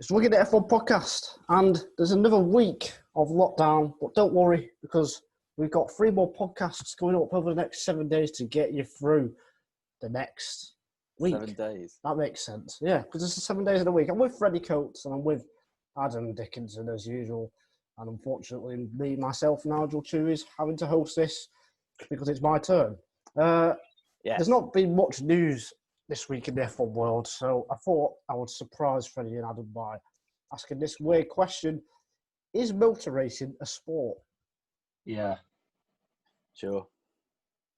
It's Wicked F1 podcast, and there's another week of lockdown, but don't worry, because we've got 3 more podcasts going up over the next 7 days to get you through the next week. 7 days. That makes sense, yeah, because it's 7 days in a week. I'm with Freddie Coates, and I'm with Adam Dickinson, as usual, and unfortunately, myself, Nigel Chew, is having to host this because it's my turn. There's not been much news this week in the F1 world, so I thought I would surprise Freddie and Adam by asking this weird question: is motor racing a sport? Yeah. Sure.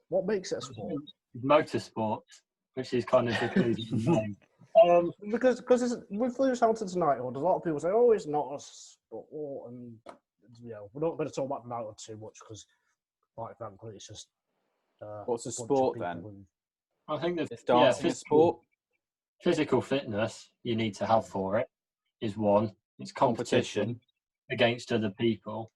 What makes it a sport? Motorsport, which is kind of the name. Because with Lewis Hamilton tonight, a lot of people say, "Oh, it's not a sport," and we're not going to talk about that too much because, quite frankly, it's just. What's a sport then? I think that Is dancing a sport? Physical fitness you need to have for it is one. It's competition against other people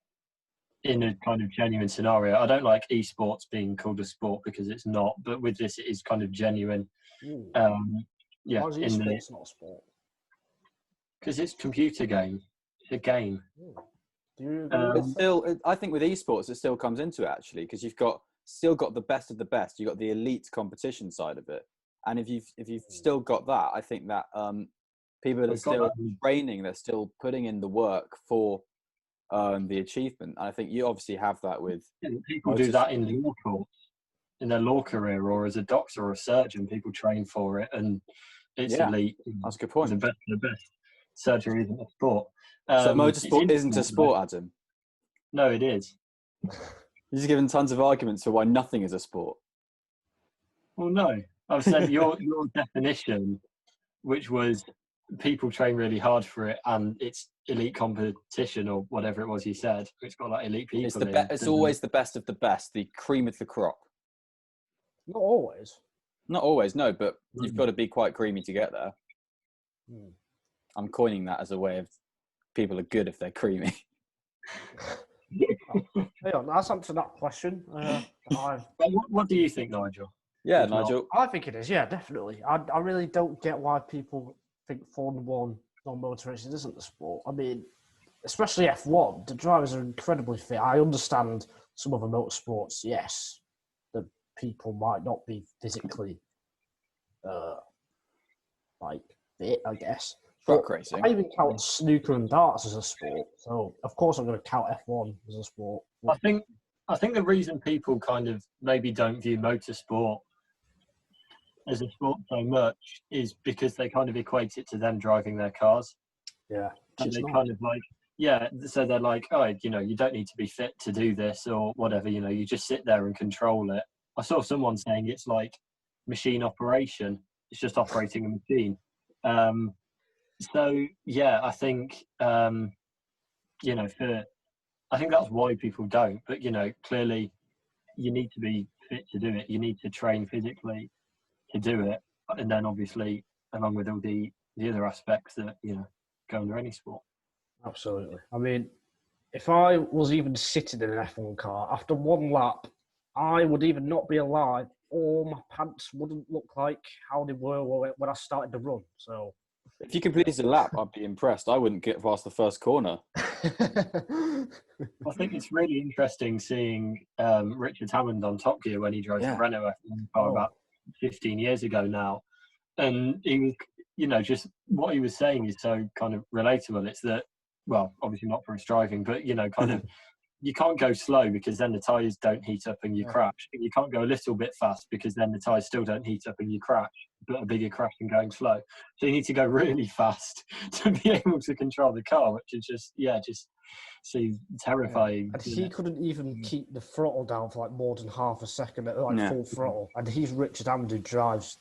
in a kind of genuine scenario. I don't like esports being called a sport because it's not, but with this it is kind of genuine. Why is esports not a sport? Because it's a computer game. It's a game. It's still, I think with esports it still comes into it actually, because you've still got the best of the best. You've got the elite competition side of it, and if you've still got that, I think that people are still training, they're still putting in the work for the achievement. And I think you obviously have that with people do that in law course, in their law career, or as a doctor or a surgeon. People train for it, and it's elite. That's a good point. The best surgery isn't a sport. So motorsport isn't a sport, Adam? No, it is. You're just giving tons of arguments for why nothing is a sport. Well, no. I've said your definition, which was people train really hard for it and it's elite competition or whatever it was you said. It's got like elite people. It's always the best of the best, the cream of the crop. Not always. Not always, no, but you've got to be quite creamy to get there. I'm coining that as a way of people are good if they're creamy. Hey, that's answered that question. What do you think, Nigel? Yeah, Nigel. I think it is, yeah, definitely. I really don't get why people think Formula 1 non-motor racing isn't a sport. I mean, especially F1, the drivers are incredibly fit. I understand some other motorsports, yes, the people might not be physically fit, I guess. Truck racing. I even count snooker and darts as a sport, so of course I'm going to count F1 as a sport. I think the reason people kind of maybe don't view motorsport as a sport so much is because they kind of equate it to them driving their cars. Yeah. And they kind of like, so they're like, oh, you don't need to be fit to do this or whatever, you just sit there and control it. I saw someone saying it's like machine operation. It's just operating a machine. So, yeah, I think, I think that's why people don't. But, clearly you need to be fit to do it. You need to train physically to do it. And then, obviously, along with all the other aspects that, go under any sport. Absolutely. I mean, if I was even sitting in an F1 car, after one lap, I would either not be alive or my pants wouldn't look like how they were when I started to run. So... if you completed a lap, I'd be impressed. I wouldn't get past the first corner. I think it's really interesting seeing Richard Hammond on Top Gear when he drove the Renault F1 car about 15 years ago now. And he was, just what he was saying is so kind of relatable. It's that, well, obviously not for his driving, but, kind of, you can't go slow because then the tyres don't heat up and you crash. You can't go a little bit fast because then the tyres still don't heat up and you crash. But a bigger crash than going slow. So you need to go really fast to be able to control the car, which is just seems terrifying. And he couldn't even keep the throttle down for like more than half a second at full throttle. And he's Richard Hammond who drives,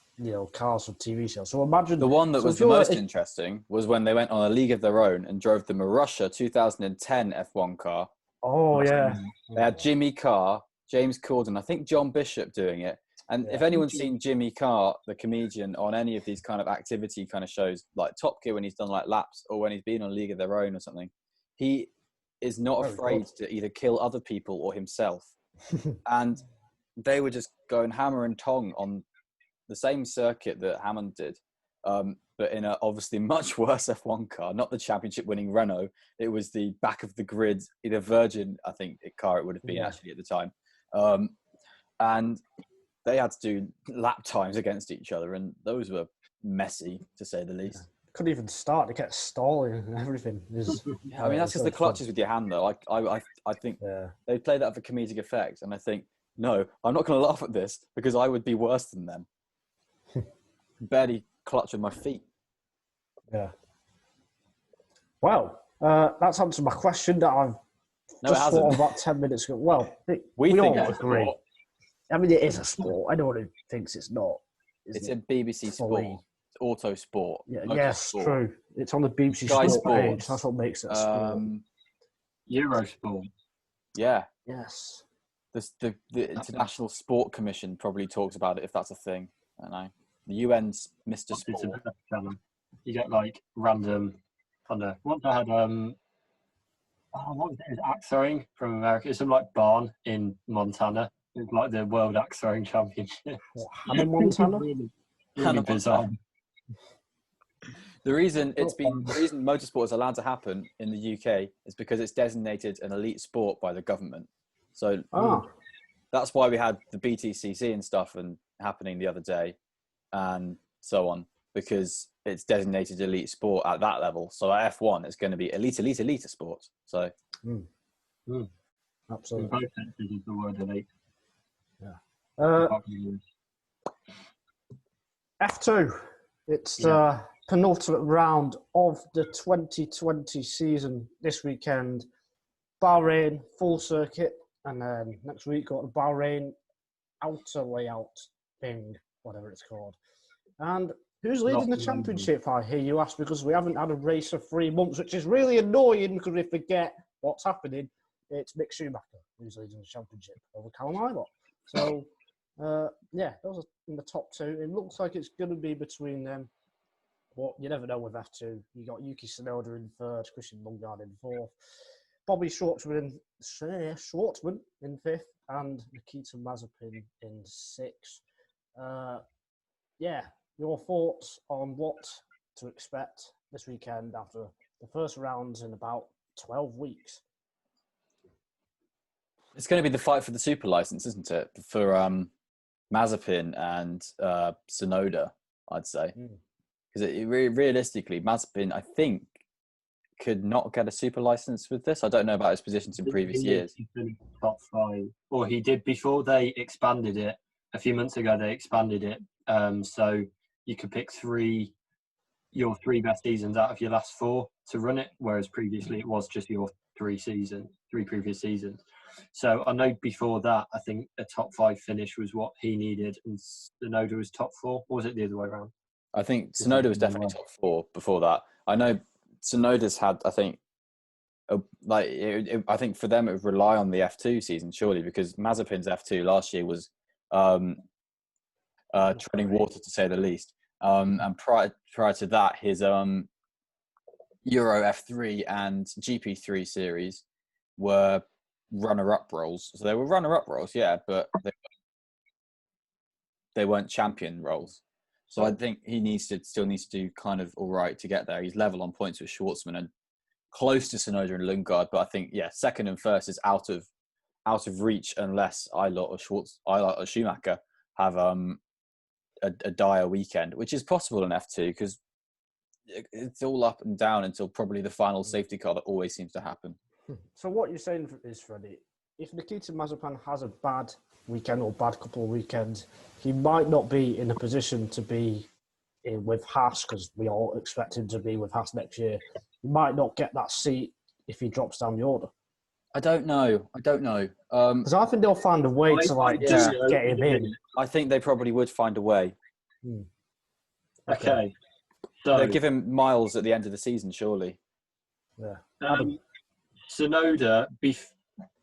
cars for TV shows. So imagine the one that was the most interesting was when they went on a league of their own and drove the Marussia 2010 F1 car. Oh yeah. They had Jimmy Carr, James Corden, I think John Bishop doing it. And if anyone's seen Jimmy Carr, the comedian, on any of these kind of activity kind of shows, like Top Gear when he's done like laps or when he's been on League of Their Own or something, he is not afraid to either kill other people or himself. And they were just going hammer and tong on the same circuit that Hammond did. but in a obviously much worse F1 car, not the championship-winning Renault. It was the back of the grid, either Virgin, I think, car it would have been actually at the time. And they had to do lap times against each other, and those were messy, to say the least. Yeah. Couldn't even start. They kept stalling and everything. I mean, that's because the clutches with your hand, though. I think they play that for comedic effect, and I think, no, I'm not going to laugh at this because I would be worse than them. Barely clutch with my feet. Yeah. Well, that's answered my question that I've just thought of about 10 minutes ago. Well, we all agree. I mean, it is a sport. I know one who thinks it's not. It's a BBC sport. It's auto sport. Yeah, yes, sport. True. It's on the BBC Sport page. That's what makes it a sport. Eurosport. Yeah. Yes. The International Sport Commission probably talks about it, if that's a thing. I don't know. The UN's Mr. Sport. You get like random. I don't know. Once I had what was it? Axe throwing from America. It's some like barn in Montana. It's like the World Axe Throwing Championship. Hannah Montana? Really bizarre. The reason motorsport is allowed to happen in the UK is because it's designated an elite sport by the government. So that's why we had the BTCC and stuff happening the other day and so on, because it's designated elite sport at that level. So at F1, it's going to be elite sport. So absolutely. In both senses is the word elite. Yeah. F2. It's the penultimate round of the 2020 season this weekend. Bahrain full circuit, and then next week got the Bahrain outer layout thing, whatever it's called. And who's leading the championship, I hear you ask, because we haven't had a race for 3 months, which is really annoying because we forget what's happening. It's Mick Schumacher who's leading the championship over Callum Illot. So, those are in the top 2. It looks like it's going to be between them. But you never know with F2. You got Yuki Tsunoda in 3rd, Christian Lundgaard in 4th, Bobby Schwartzman in 5th, and Nikita Mazepin in 6th. Your thoughts on what to expect this weekend after the first rounds in about 12 weeks? It's going to be the fight for the super license, isn't it? For Mazepin and Tsunoda, I'd say. Because realistically, Mazepin, I think, could not get a super license with this. I don't know about his positions in previous years. He's been top 5, or he did before they expanded it. A few months ago, they expanded it. So you could pick your 3 best seasons out of your last 4 to run it, whereas previously it was just your 3 previous seasons. So I know before that, I think a top 5 finish was what he needed, and Tsunoda was top 4. Or was it the other way around? I think Tsunoda was definitely top 4 before that. I know Tsunoda's had, I think, I think for them it would rely on the F2 season, surely, because Mazepin's F2 last year was treading water, to say the least. And prior to that, his Euro F3 and GP3 series were runner-up roles. So they were runner-up roles, yeah, but they weren't champion roles. So I think he still needs to do kind of all right to get there. He's level on points with Schwartzman and close to Tsunoda and Lundgaard, but I think 2nd and 1st is out of reach unless Illot or Schumacher have a dire weekend, which is possible in F2 because it's all up and down until probably the final safety car that always seems to happen. So what you're saying is, Freddie, if Nikita Mazepin has a bad weekend or bad couple of weekends, he might not be in a position to be with Haas, because we all expect him to be with Haas next year. He might not get that seat if he drops down the order. I don't know. Because I think they'll find a way to just get him in. I think they probably would find a way. Okay. So they'll give him miles at the end of the season, surely. Yeah. Tsunoda,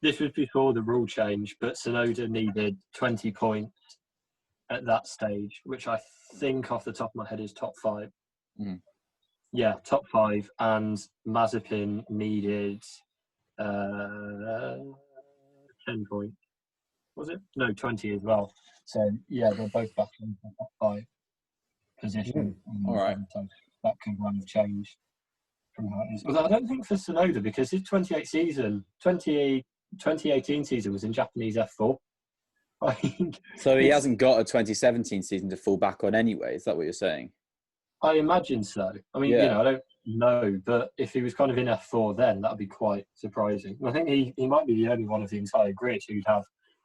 this was before the rule change, but Tsunoda needed 20 points at that stage, which I think off the top of my head is top 5. Yeah, top 5. And Mazepin needed 10 points. Was it? No, 20 as well. So, yeah, they're both back in the top 5. position. All right. So that could well have changed from how it is. Although I don't think for Tsunoda, because his 2018 season was in Japanese F4. So he hasn't got a 2017 season to fall back on anyway. Is that what you're saying? I imagine so. I mean, Yeah. I don't know, but if he was kind of in F4 then, that would be quite surprising. I think he might be the only one of the entire grid who'd have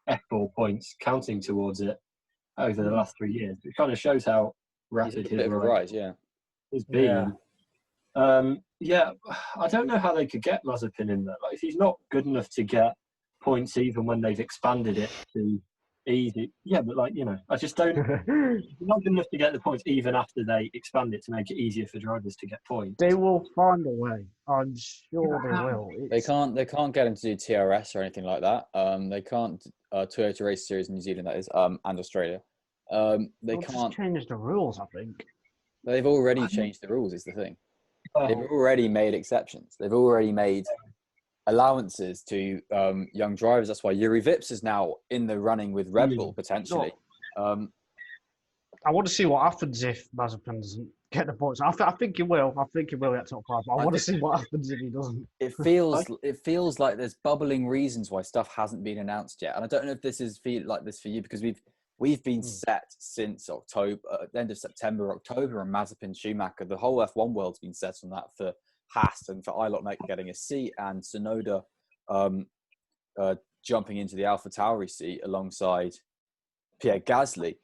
F4 points counting towards it over the last 3 years. It kind of shows how rapid his rise, has been. Yeah, I don't know how they could get Mazepin in there. Like, if he's not good enough to get points even when they've expanded it to easy, but I just don't. Not good enough to get the points even after they expand it to make it easier for drivers to get points. They will find a way. I'm sure they will. They can't get him to do TRS or anything like that. They can't Toyota Race Series in New Zealand, that is, and Australia. They can't change the rules. I think they've already changed the rules. Is the thing. They've already made exceptions. They've already made allowances to young drivers. That's why Yuri Vips is now in the running with Red Bull potentially. I want to see what happens if Mazepin doesn't get the points. I think he will. I think he will get top 5. I want to see what happens if he doesn't. It feels like there's bubbling reasons why stuff hasn't been announced yet, and I don't know if this is like this for you because we've been set since October, end of September, October, and Mazepin, Schumacher. The whole F1 world's been set on that for Haas and for Illot getting a seat and Tsunoda jumping into the AlphaTauri seat alongside Pierre Gasly.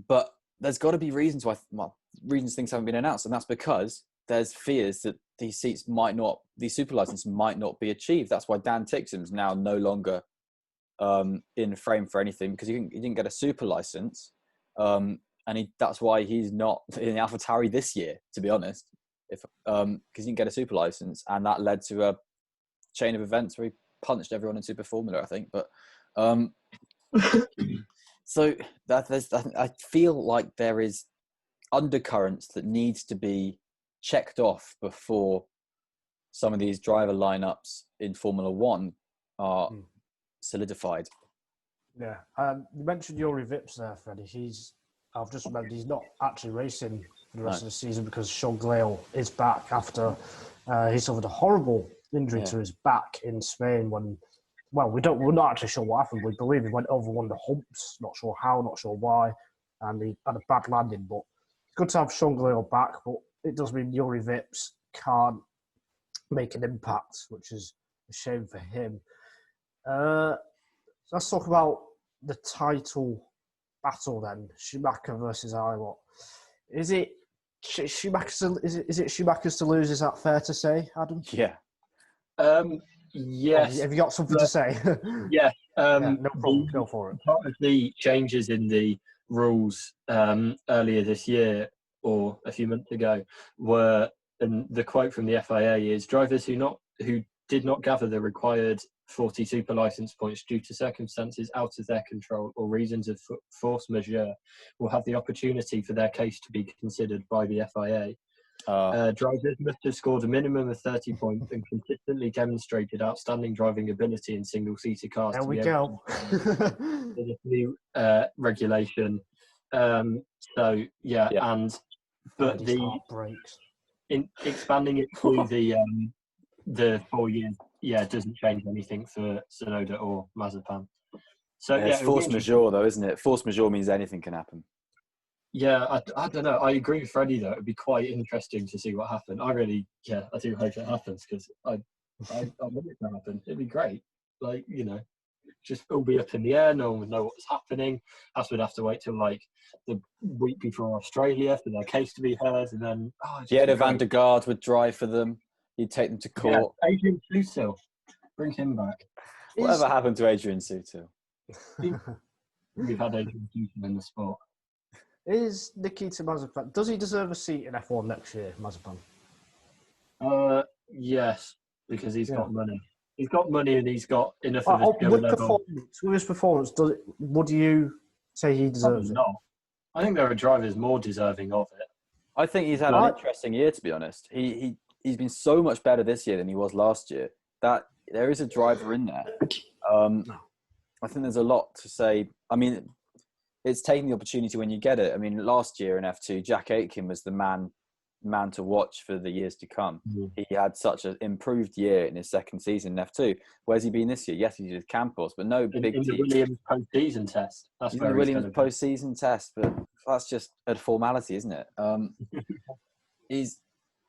But there's got to be reasons things haven't been announced, and that's because there's fears that these super licenses might not be achieved. That's why Dan Tixon's now no longer in frame for anything because he didn't get a super license, and that's why he's not in AlphaTauri this year. To be honest, because he didn't get a super license, and that led to a chain of events where he punched everyone in Super Formula, I think. But so I feel like there is undercurrents that needs to be checked off before some of these driver lineups in Formula One are solidified. Yeah, you mentioned Yuri Vips there, Freddie. I've just remembered he's not actually racing for the rest of the season because Sean Glale is back after he suffered a horrible injury to his back in Spain when. Well, we're not actually sure what happened. We believe he went over one of the humps. Not sure how, not sure why, and he had a bad landing. But it's good to have Sean Glale back. But it does mean Yuri Vips can't make an impact, which is a shame for him. So let's talk about the title battle then. Schumacher versus Illot. Is it Schumacher's to lose? Is that fair to say, Adam? Yeah. Yes. Have you got something to say? Yeah. No problem. Go for it. Part of the changes in the rules earlier this year or a few months ago were, and the quote from the FIA is, drivers who did not gather the required 40 super license points due to circumstances out of their control or reasons of force majeure will have the opportunity for their case to be considered by the FIA. Drivers must have scored a minimum of 30 points and consistently demonstrated outstanding driving ability in single-seater cars. There we go. The new regulation. But expanding it to the 4 years, doesn't change anything for Tsunoda or Mazepin. So it's force majeure, though, isn't it? Force majeure means anything can happen. Yeah, I don't know. I agree with Freddie, though. It'd be quite interesting to see what happened. I do hope it happens because I want it to happen. It'd be great. Just all be up in the air. No one would know what's happening. Us would have to wait till the week before Australia for their case to be heard, and then Jeda van der Gaard would drive for them. He'd take them to court. Yeah, Adrian Sutil, bring him back. Whatever happened to Adrian Sutil? We've had Adrian Sutil in the sport. Is Nikita Mazepin, does he deserve a seat in F1 next year, Mazepin? Yes, because he's got money. He's got money and he's got enough of with his performance, would you say he deserves it? Not. I think there are drivers more deserving of it. I think he's had an interesting year, to be honest. He's been so much better this year than he was last year. That there is a driver in there. I think there's a lot to say. I mean, it's taking the opportunity when you get it. I mean, last year in F2, Jack Aitken was the man to watch for the years to come. He had such an improved year in his second season in F2. Where's he been this year? Yes, he's with Campos, but no big in the Williams post-season test. That's in where the Williams post-season test, but that's just a formality, isn't it?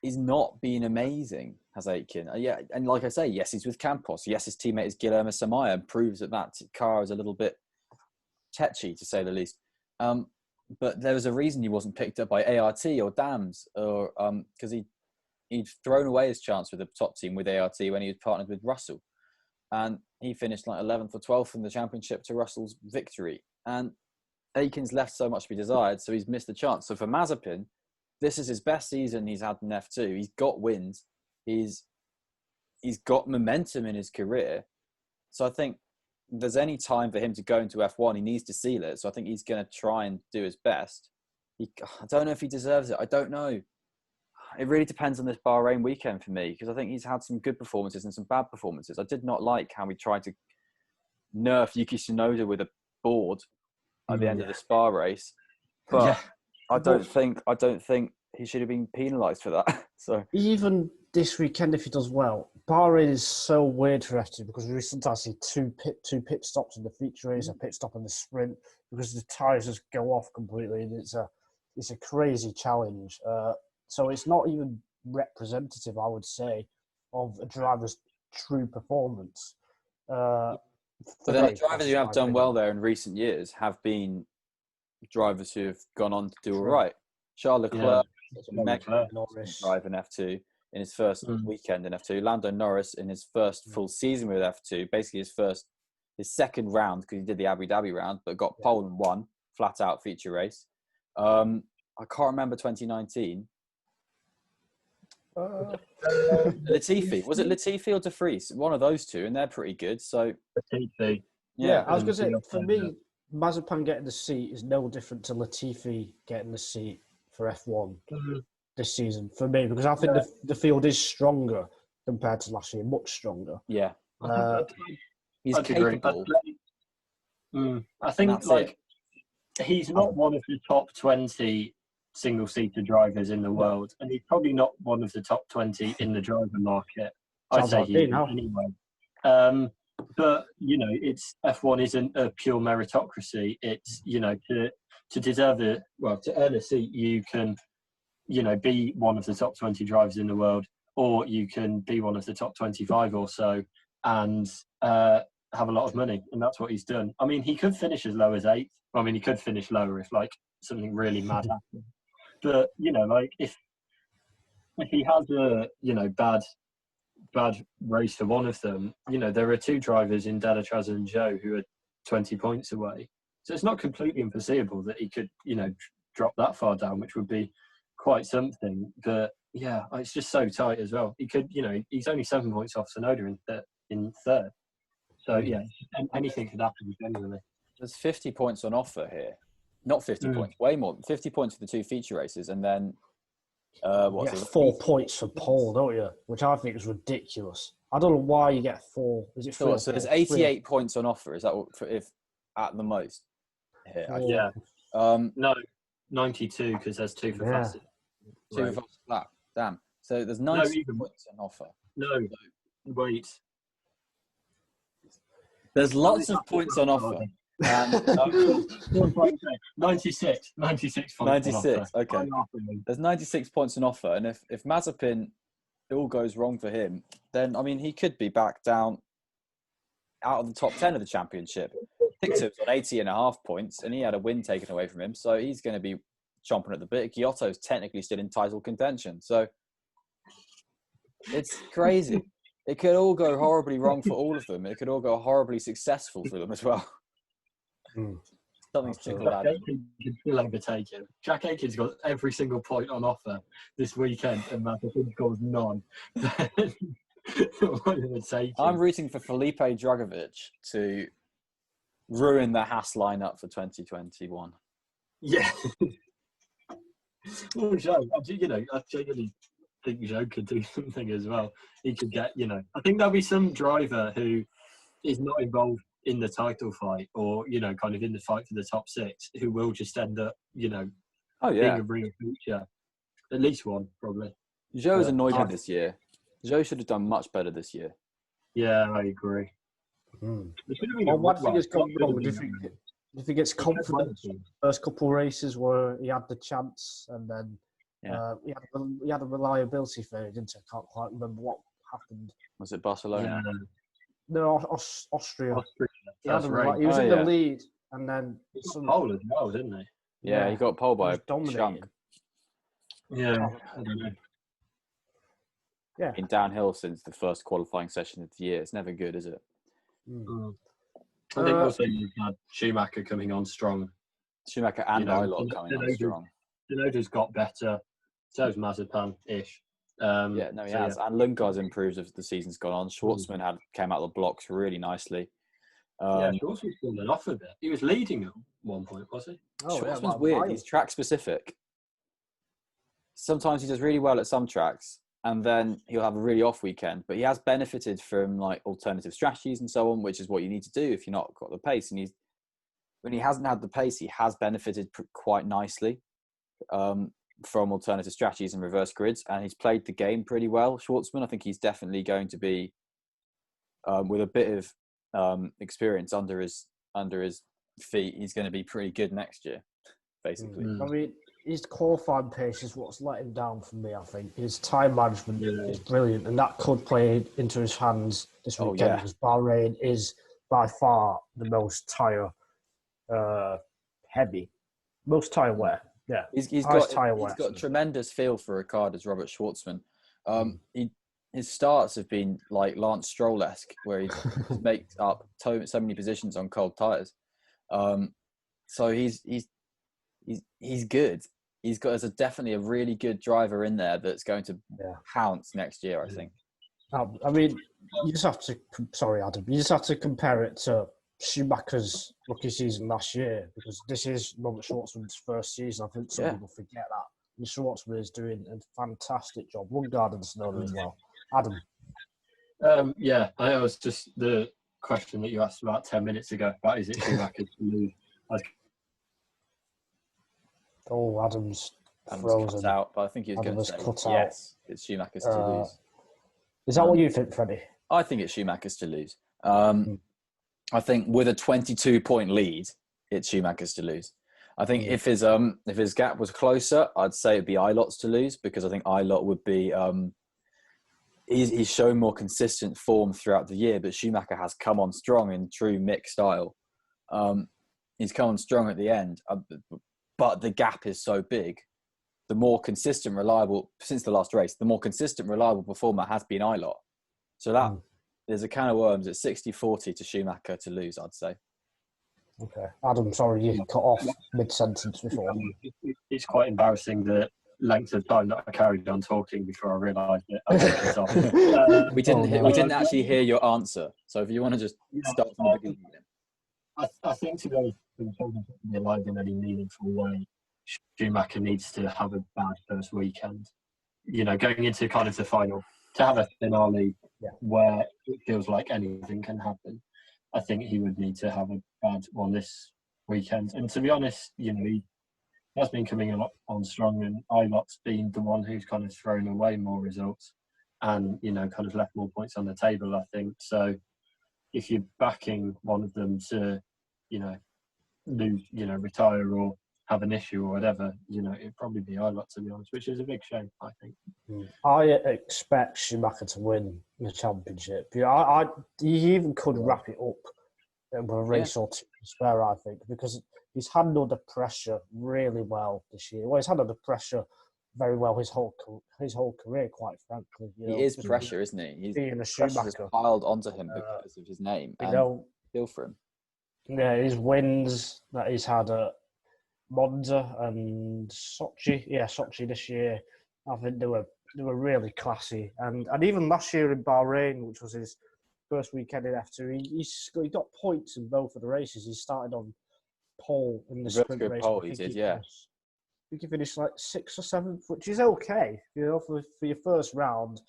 He's not been amazing, has Aitken. Yeah, and like I say, yes, he's with Campos. Yes, his teammate is Guillermo Samaya, and proves that car is a little bit tetchy, to say the least. But there was a reason he wasn't picked up by ART or DAMS, or because he'd thrown away his chance with the top team with ART when he was partnered with Russell, and he finished like 11th or 12th in the championship to Russell's victory. And Aitken's left so much to be desired, so he's missed the chance. So for Mazepin, this is his best season he's had in F2. He's got wins. He's got momentum in his career. So I think if there's any time for him to go into F1, he needs to seal it. So I think he's going to try and do his best. I don't know if he deserves it. I don't know. It really depends on this Bahrain weekend for me, because I think he's had some good performances and some bad performances. I did not like how he tried to nerf Yuki Tsunoda with a board at the end of the Spa race. But I don't think he should have been penalised for that. So even this weekend, if he does well, Bahrain is so weird for F2 because we sometimes see two pit stops in the feature race, a pit stop in the sprint, because the tyres just go off completely, and it's a crazy challenge. So it's not even representative, I would say, of a driver's true performance. But then the drivers who have done well there in recent years have been drivers who have gone on to do all right. Charles Leclerc, drive in F2 in his first weekend in F2. Lando Norris in his first full season with F2, basically his second round, because he did the Abu Dhabi round, but got pole and won, flat out feature race. I can't remember 2019. Latifi. Was it Latifi or De Vries? One of those two, and they're pretty good. So Latifi. Yeah, I was going to say, for me, Mazepin getting the seat is no different to Latifi getting the seat for F1 this season, for me, because I think the field is stronger compared to last year, much stronger. Yeah. He's capable. I think, like, he's not one of the top 20 single-seater drivers in the world, and he's probably not one of the top 20 in the driver market. I'd say he is anyway. But, you know, F1 isn't a pure meritocracy. It's, you know, to deserve to earn a seat, you can, you know, be one of the top 20 drivers in the world, or you can be one of the top 25 or so and have a lot of money. And that's what he's done. I mean, he could finish as low as 8th. I mean, he could finish lower if, like, something really mad happened. But, you know, like, if he has a, you know, bad race for one of them, you know, there are two drivers in Delatraz and Zhou who are 20 points away. So it's not completely unforeseeable that he could, you know, drop that far down, which would be quite something. But yeah, it's just so tight as well. He could, you know, he's only 7 points off Tsunoda in third. So yeah, anything could happen genuinely. There's 50 points on offer here. Not 50 points, way more. 50 points for the two feature races, and then you get 4 points for pole, don't you? Which I think is ridiculous. I don't know why you get 4. Is it 4? So there's 88 points on offer. Is that if at the most? Here, no, 92 because there's 2 for fastest. 2 for fastest lap. Damn. So there's 90 points on offer. No, wait. There's lots of points on offer. 96 points. 96. Okay. There's 96 points on offer, and if Mazepin, it all goes wrong for him, then I mean he could be back down out of the top 10 of the championship. Ticktum's on 80.5 points, and he had a win taken away from him, so he's going to be chomping at the bit. Giotto's technically still in title contention, so it's crazy. It could all go horribly wrong for all of them. It could all go horribly successful for them as well. Something's tickled out. Jack Aitken can still overtake him. Jack Aitken's got every single point on offer this weekend, and Mazepin scores none. I'm rooting for Felipe Dragovic to ruin the Haas lineup for 2021. Yeah. Well, Zhou, you know, I genuinely think Zhou could do something as well. He could get, you know, I think there'll be some driver who is not involved in the title fight, or kind of in the fight for the top 6, who will just end up being a real feature. At least one, probably. Zhou's annoyed me this year. Zhou should have done much better this year. Yeah, I agree. Well, one thing has gone wrong. Do you think it's confidence? First couple of races where he had the chance, and then he had a reliability fade, didn't he? I can't quite remember what happened. Was it Barcelona? Yeah. No, Austria. He was in the lead, and then he got pole as well, didn't he? Yeah, he got pole by a chunk. Yeah, I don't know. Yeah, been downhill since the first qualifying session of the year. It's never good, is it? I think also you've had Schumacher coming on strong. Schumacher and Illot coming on strong. Tsunoda's got better. So's Mazepin-ish. He has. And Lundgaard's improved as the season's gone on. Schwartzman came out of the blocks really nicely. Schwartzman's fallen off a bit. He was leading at one point, was he? Schwartzman's weird. He's track specific. Sometimes he does really well at some tracks, and then he'll have a really off weekend. But he has benefited from like alternative strategies and so on, which is what you need to do if you're not got the pace. And when he hasn't had the pace, he has benefited quite nicely from alternative strategies and reverse grids, and he's played the game pretty well. Schwartzman, I think he's definitely going to be with a bit of experience under his feet. He's going to be pretty good next year, basically. I mean, his qualifying pace is what's let him down for me, I think. His time management is brilliant, and that could play into his hands this weekend, because Bahrain is by far the most tyre heavy. Most tyre wear. Yeah. He's got tremendous feel for a car, as Robert Schwartzman. His starts have been like Lance Stroll-esque, where he makes up so many positions on cold tyres. So he's good. There's definitely a really good driver in there that's going to pounce next year, I think. I mean, you just have to. Sorry, Adam. You just have to compare it to Schumacher's rookie season last year, because this is Robert Schwartzman's first season. I think some people forget that. And Schwartzman is doing a fantastic job. Lundgaard and Tsunoda as well. Adam. I was just the question that you asked about 10 minutes ago. About is it Schumacher's to lose? Adam's frozen. Cut out, but I think he was going to say yes. It's Schumacher's to lose. Is that what you think, Freddie? I think it's Schumacher's to lose. I think with a 22-point lead, it's Schumacher's to lose. I think if his gap was closer, I'd say it'd be Illot's to lose, because I think Illot would be. He's shown more consistent form throughout the year, but Schumacher has come on strong in true Mick style. He's come on strong at the end, but the gap is so big. The more consistent, reliable, since the last race, the more consistent, reliable performer has been Illot. So that there's a can of worms at 60-40 to Schumacher to lose, I'd say. Okay. Adam, sorry, you cut off mid-sentence before. It's quite embarrassing the length of time that I carried on talking before I realised it. We didn't actually hear your answer. So if you want to just start from the beginning. I think to go from talking to be alive in any meaningful way, Schumacher needs to have a bad first weekend. Going into kind of the final, to have a finale where it feels like anything can happen. I think he would need to have a bad one this weekend. And to be honest, he has been coming on strong, and Illot's been the one who's kind of thrown away more results and, kind of left more points on the table, I think. So if you're backing one of them to, lose, retire or have an issue or whatever, it'd probably be Illot, to be honest, which is a big shame, I think. I expect Schumacher to win the championship. He even could wrap it up with a race or two to spare, I think, because he's handled the pressure really well this year. Well, he's handled the pressure very well his whole career, quite frankly. He is pressure, isn't he? He's being a Schumacher piled onto him because of his name. Feel for him. Yeah, his wins that he's had at Monza and Sochi. Yeah, Sochi this year. I think they were really classy. And even last year in Bahrain, which was his first weekend in F2, he got points in both of the races. He started on pole in the sprint race. Pole, he did, yeah. I think he finished like 6th or 7th, which is okay. For your first round,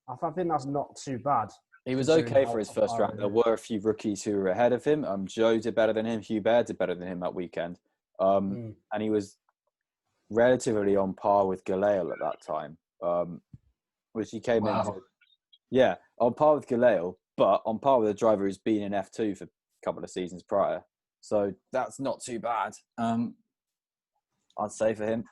I think that's not too bad. He was considering okay how for his tough first round. There were a few rookies who were ahead of him. Joe did better than him. Hubert did better than him that weekend. And he was relatively on par with Galeal at that time, which he came into. Yeah, on par with Galeal, but on par with a driver who's been in F2 for a couple of seasons prior. So that's not too bad. I'd say for him,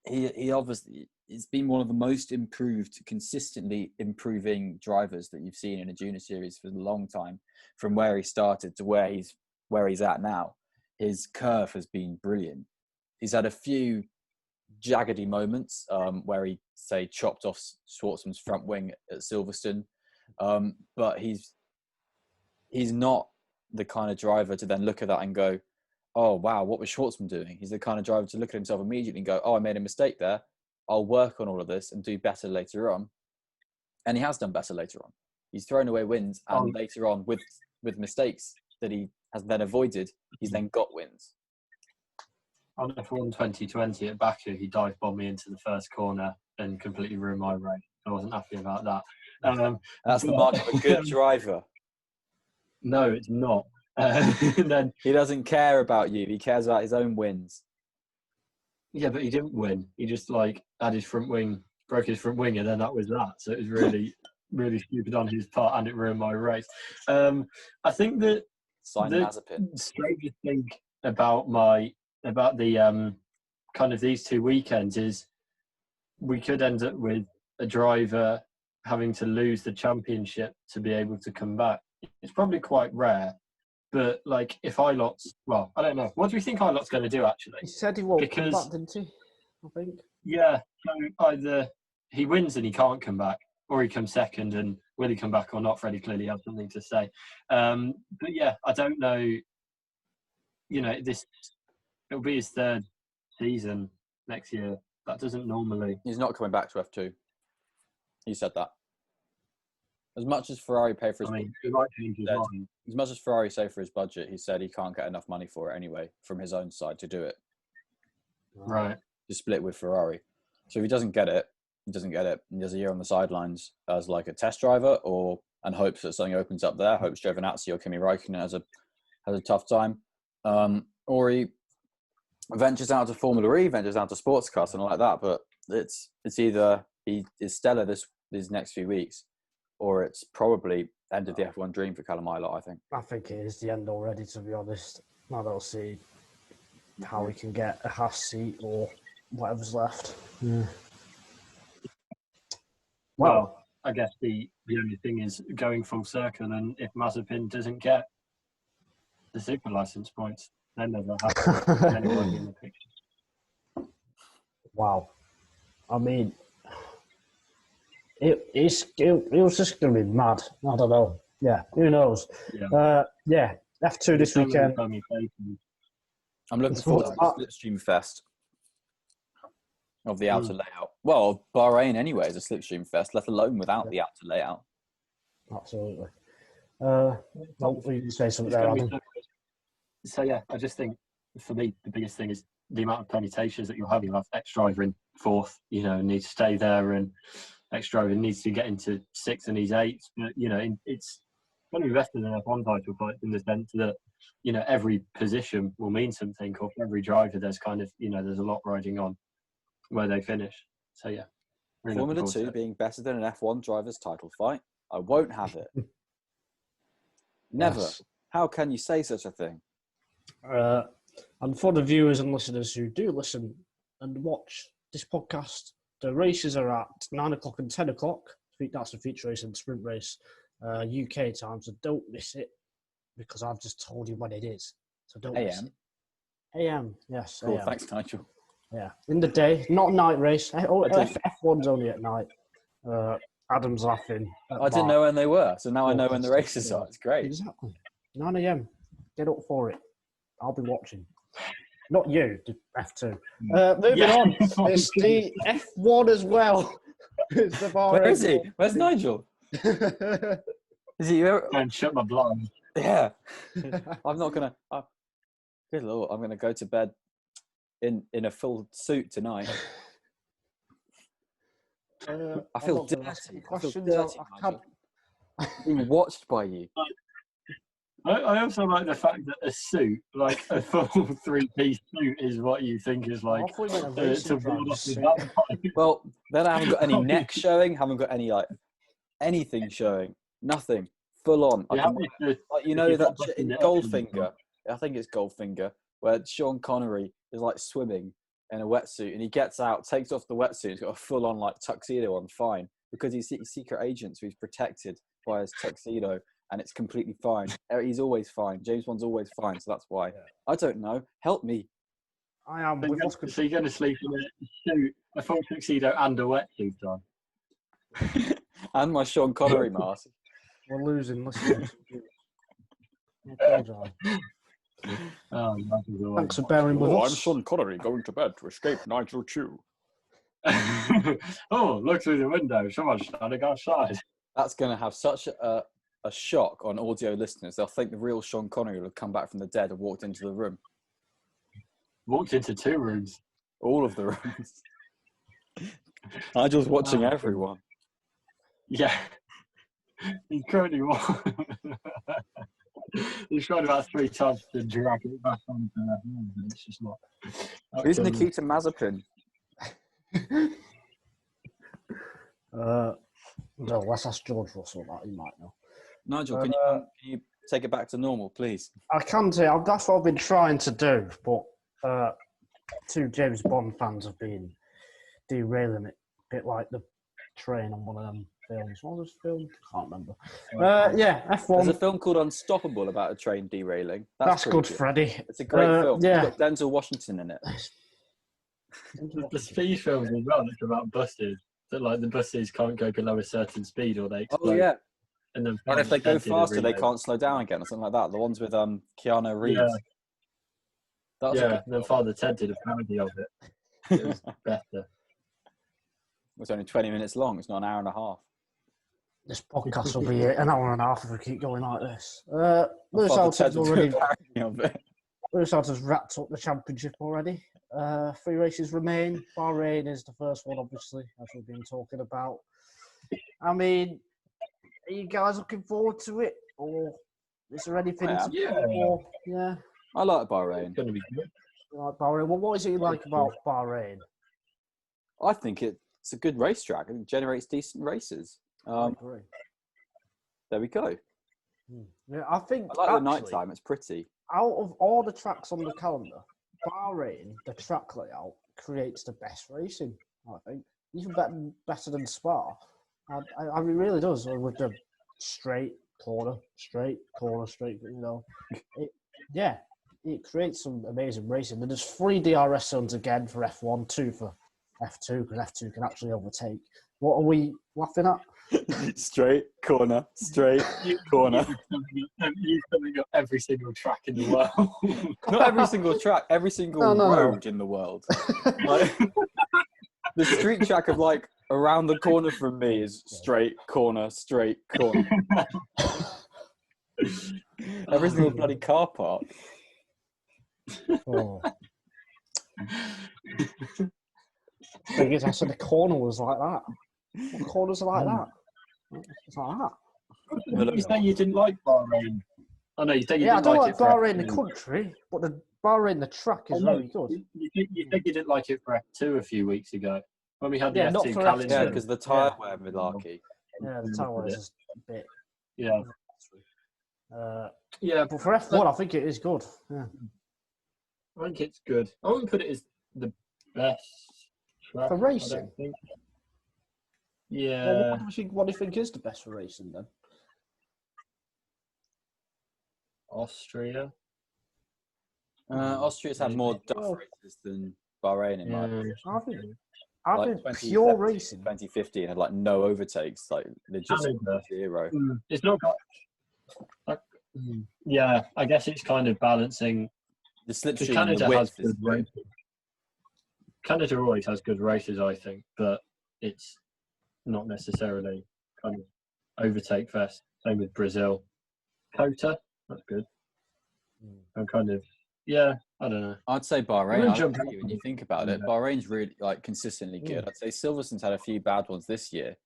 he obviously he's been one of the most improved, consistently improving drivers that you've seen in a junior series for a long time. From where he started to where he's at now, his curve has been brilliant. He's had a few jaggedy moments where he, say, chopped off Schwartzman's front wing at Silverstone, but he's not the kind of driver to then look at that and go, oh, wow, what was Schwartzman doing? He's the kind of driver to look at himself immediately and go, oh, I made a mistake there. I'll work on all of this and do better later on. And he has done better later on. He's thrown away wins, and later on, with mistakes that he has then avoided, he's then got wins. On F1 2020 at Baku, he dive bombed me into the first corner and completely ruined my race. I wasn't happy about that. That's the mark of a good driver. No, it's not. Then he doesn't care about you. He cares about his own wins. Yeah, but he didn't win. He just had his front wing, broke his front wing, and then that was that. So it was really, really stupid on his part, and it ruined my race. I think that the strangest thing about the kind of these 2 weekends is we could end up with a driver having to lose the championship to be able to come back. It's probably quite rare, but if Illot's, well, I don't know. What do you think Illot's going to do actually? He said he won't come back, didn't he? I think. Yeah, so either he wins and he can't come back, or he comes second, and will he come back or not? Freddie clearly has something to say. But yeah, I don't know. It'll be his 3rd season next year. That doesn't normally. He's not coming back to F2. He said that. As much as Ferrari pay for his, he might change his mind. As much as Ferrari say for his budget, he said he can't get enough money for it anyway from his own side to do it. Right. To split with Ferrari. So if he doesn't get it, he doesn't get it. He does a year on the sidelines as a test driver, and hopes that something opens up there. Hopes Giovinazzi or Kimi Räikkönen has a tough time, or he ventures out to Formula E, ventures out to sports cars and all like that. But it's either he is stellar these next few weeks, or it's probably end of the F1 dream for Callum Illot, I think. I think it is the end already, to be honest. I don't see how he can get a Haas seat or whatever's left. Yeah. Well, I guess the only thing is going full circle, and if Mazepin doesn't get the super license points, then there's anyone in the picture. Wow. I mean, it was just going to be mad. I don't know. Yeah, who knows? Yeah, F2 this weekend. I'm looking forward to the Slipstream Fest of the outer layout. Well, Bahrain anyway is a Slipstream Fest, let alone without the outer layout. Absolutely. Hopefully you can say something there, Adam. So yeah, I just think for me the biggest thing is the amount of permutations that you'll have. You'll have ex-driver in 4th, needs to stay there, and ex-driver needs to get into 6th and he's 8th. But it's going to be better than F1 title fights in the sense that every position will mean something, or for every driver there's kind of there's a lot riding on where they finish. So yeah, really Formula 2 being better than an F1 driver's title fight, I won't have it. Never. Yes. How can you say such a thing? And for the viewers and listeners who do listen and watch this podcast, the races are at 9 o'clock and 10 o'clock. That's a feature race and sprint race, UK time, so don't miss it, because I've just told you when it is. So don't miss it. AM, yes. Cool, AM. Thanks, Nigel. Yeah, in the day, not night race. F1's only at night. Adam's laughing. I didn't know when they were, so now I know when the races are. It's great. Exactly. 9 a.m. Get up for it. I'll be watching. Not you, the F2. Moving on. It's the F1 as well. It's the Where is he? Where's Nigel? Is he here? And shut my blind. Yeah. I'm not going to... good Lord, I'm going to go to bed in a full suit tonight. I feel dirty. Being watched by you. I also like the fact that a suit, like a full 3-piece suit, is what you think is like thought you meant a to racing ward driver's off the suit. vampire. Well, then I haven't got any neck showing, haven't got any like anything showing, nothing, full on. I can, like, you know that in Goldfinger, I think it's Goldfinger, where Sean Connery is like swimming in a wetsuit and he gets out, takes off the wetsuit, he's got a full on like tuxedo on, fine, because he's secret agent, so he's protected by his tuxedo. And it's completely fine. He's always fine. James Bond's always fine, so that's why. Yeah. I don't know. Help me. I am. So you're going to sleep in a suit, a full tuxedo, and a wetsuit on, and my Sean Connery mask. We're losing. Listen. Oh, thanks for bearing with us. I'm Sean Connery going to bed to escape Nigel Chew. Oh, look through the window. Someone's standing outside. That's going to have such a shock on audio listeners. They'll think the real Sean Connery will have come back from the dead and walked into the room. Walked into 2 rooms. All of the rooms. Nigel's watching everyone. Yeah. He's currently He's tried about 3 times to drag it back onto that room, and it's just not. Who's Nikita Mazepin? No, let's ask George Russell that. He might know. Nigel, can you take it back to normal, please? I can do. That's what I've been trying to do, but 2 James Bond fans have been derailing it, a bit like the train on one of them films. What was the film? Can't remember. Yeah, F1. There's a film called Unstoppable about a train derailing. That's good, Freddie. It's a great film. Yeah. It's got Denzel Washington in it. The speed films as well. It's about buses. That like the buses can't go below a certain speed or they explode. Oh yeah. And if they go faster, they can't slow down again or something like that. The ones with Keanu Reeves. Yeah. And then Father Ted did a parody of it. It was better. It's only 20 minutes long. It's not an hour and a half. This podcast will be an hour and a half if we keep going like this. Lewis Hamilton's wrapped up the championship already. 3 races remain. Bahrain is the first one, obviously, as we've been talking about. I mean, are you guys looking forward to it? Or is there anything to for? Yeah. I like Bahrain. It's going to be good. You like Bahrain? Well, what is it you like about Bahrain? I think it's a good racetrack. I think it generates decent races. I agree. There we go. Yeah, I think I like the night time. It's pretty. Out of all the tracks on the calendar, Bahrain, the track layout creates the best racing. I think even better than Spa. I mean, it really does with the straight corner. You know, it creates some amazing racing. And there's 3 DRS zones again for F1, 2 for F2 because F2 can actually overtake. What are we laughing at? Straight corner. You've coming up every single track in the world. Not every single track, every single road in the world. Like, the street track of like around the corner from me is straight corner. Every single bloody car park. Oh. Thing is, I said the corner was like that. What corners are like that? It's like that. You say you didn't like Bahrain? I know you think you I didn't don't like it for Bahrain F2. the country, but the Bahrain the track is very good. You think you didn't like it for F2 a few weeks ago when we had the not F2 for calendar. Yeah, because the tyre wear malarkey. Yeah, the tyre wear is a bit. Yeah. But for F1, I think it is good. Yeah. I think it's good. I wouldn't put it as the best track, for racing. Yeah. Well, what do you think is the best for racing then? Austria. Austria's had more duff races than Bahrain in my opinion. I think pure racing. 2015 had like no overtakes, like legit 0. It's not got. Yeah, I guess it's kind of balancing. The slipstream Canada and the has width is good races. Canada always has good races, I think, but it's not necessarily kind of overtake fest. Same with Brazil. Kota, that's good. And kind of, I don't know. I'd say Bahrain. I agree when you think about it. Bahrain's really like consistently good. I'd say Silverstone's had a few bad ones this year,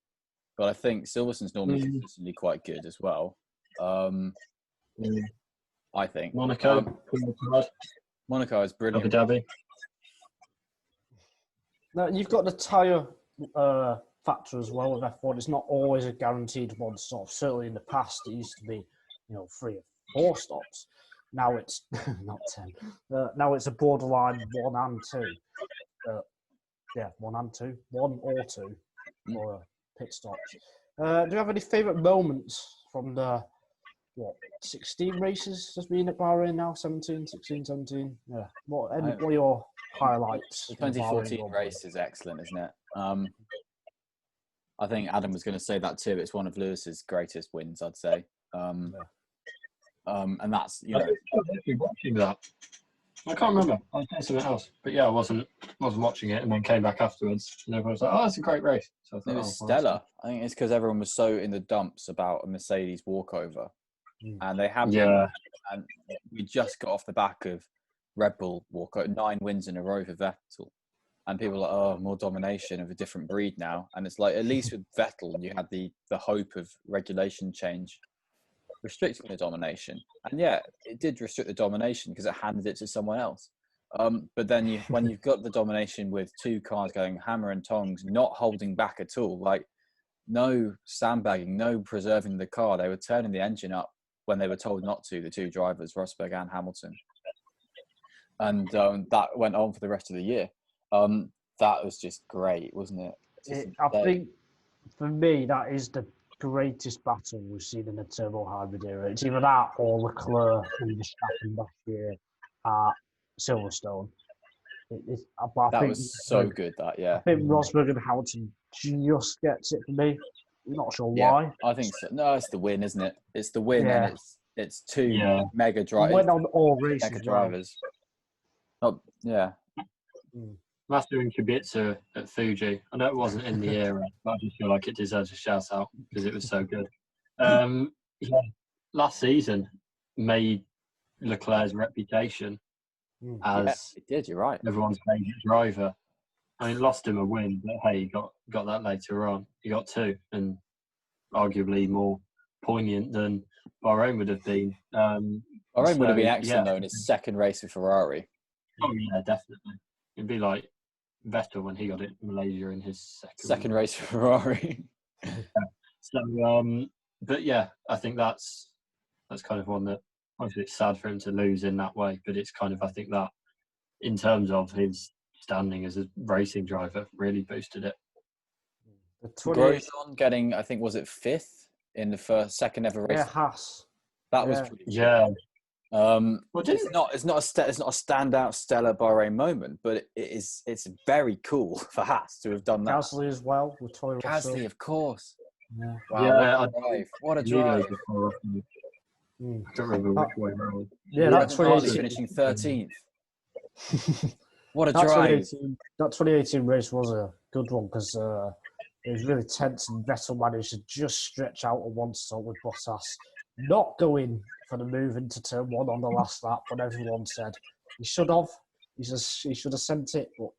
but I think Silverstone's normally consistently quite good as well. I think Monaco, Monaco is brilliant. Abu Dhabi. Now, you've got the tyre factor as well with F1. It's not always a guaranteed one stop. Certainly in the past, it used to be, 3 or 4 stops. Now it's not 10. Now it's a borderline 1 and 2. 1 and 2. 1 or 2 for pit stops. Do you have any favourite moments from the 16 races just being at Bahrain now? 17, 16, 17? Yeah. What are your highlights? The 2014 race is excellent, isn't it? I think Adam was going to say that too. It's one of Lewis's greatest wins, I'd say. And that's, I was actually watching that. I can't remember. I was doing something else. But yeah, I wasn't watching it, and then came back afterwards. And everyone was like, "Oh, it's a great race." So I thought, it was stellar. I think it's because everyone was so in the dumps about a Mercedes walkover. And they have, and we just got off the back of Red Bull walkover, 9 wins in a row for Vettel. And people are like, oh, more domination of a different breed now. And it's like, at least with Vettel, you had the hope of regulation change restricting the domination. And yeah, it did restrict the domination because it handed it to someone else. But then when you've got the domination with 2 cars going hammer and tongs, not holding back at all, like no sandbagging, no preserving the car. They were turning the engine up when they were told not to, the 2 drivers, Rosberg and Hamilton. And that went on for the rest of the year. That was just great, wasn't it? I think, for me, that is the greatest battle we've seen in the turbo hybrid era. It's either that or Leclerc and Verstappen last year at Silverstone. That was so good, that, yeah. I think Rosberg and Hamilton just gets it for me. I'm not sure why. I think so. No, it's the win, isn't it? It's the win, and it's 2 mega drivers. Went on all races. Mega drivers. Massa and Kubica at Fuji. I know it wasn't in the era, but I just feel like it deserves a shout out because it was so good. Last season made Leclerc's reputation as it did. You're right. Everyone's favourite driver. I mean, lost him a win, but hey, he got that later on. He got 2, and arguably more poignant than Bahrain would have been. Bahrain would have been excellent though in his second race with Ferrari. Oh yeah, definitely. It'd be like Vettel when he got it in Malaysia in his second race for Ferrari. But yeah, I think that's kind of one that obviously it's sad for him to lose in that way, but it's kind of, I think that in terms of his standing as a racing driver really boosted it. Grosjean getting, I think, was it 5th in the second ever race? Yeah, Haas. That was pretty cool. It's not a standout stellar Bahrain moment, but it's very cool for Haas to have done that. Gasly as well with Toro Rosso. Gasly, of course. Yeah. Wow, what a drive! I don't remember which way around. Yeah, that's finishing 13th. What a drive! That 2018 race was a good one because it was really tense, and Vettel managed to just stretch out a 1 stop with Bottas, not going for the move into turn 1 on the last lap, but everyone said he should have. He should have sent it, but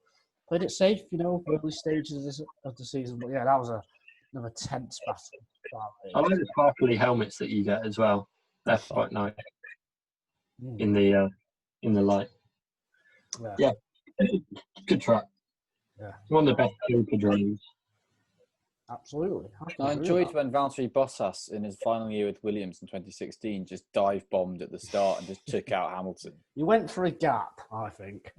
played it safe, early stages of the season. But yeah, that was another tense battle. I like the sparkly helmets that you get as well. They're quite nice in the light. Yeah, good track. Yeah, one of the best Super drives. Absolutely. I enjoyed when Valtteri Bottas in his final year with Williams in 2016 just dive bombed at the start and just took out Hamilton. He went for a gap, I think.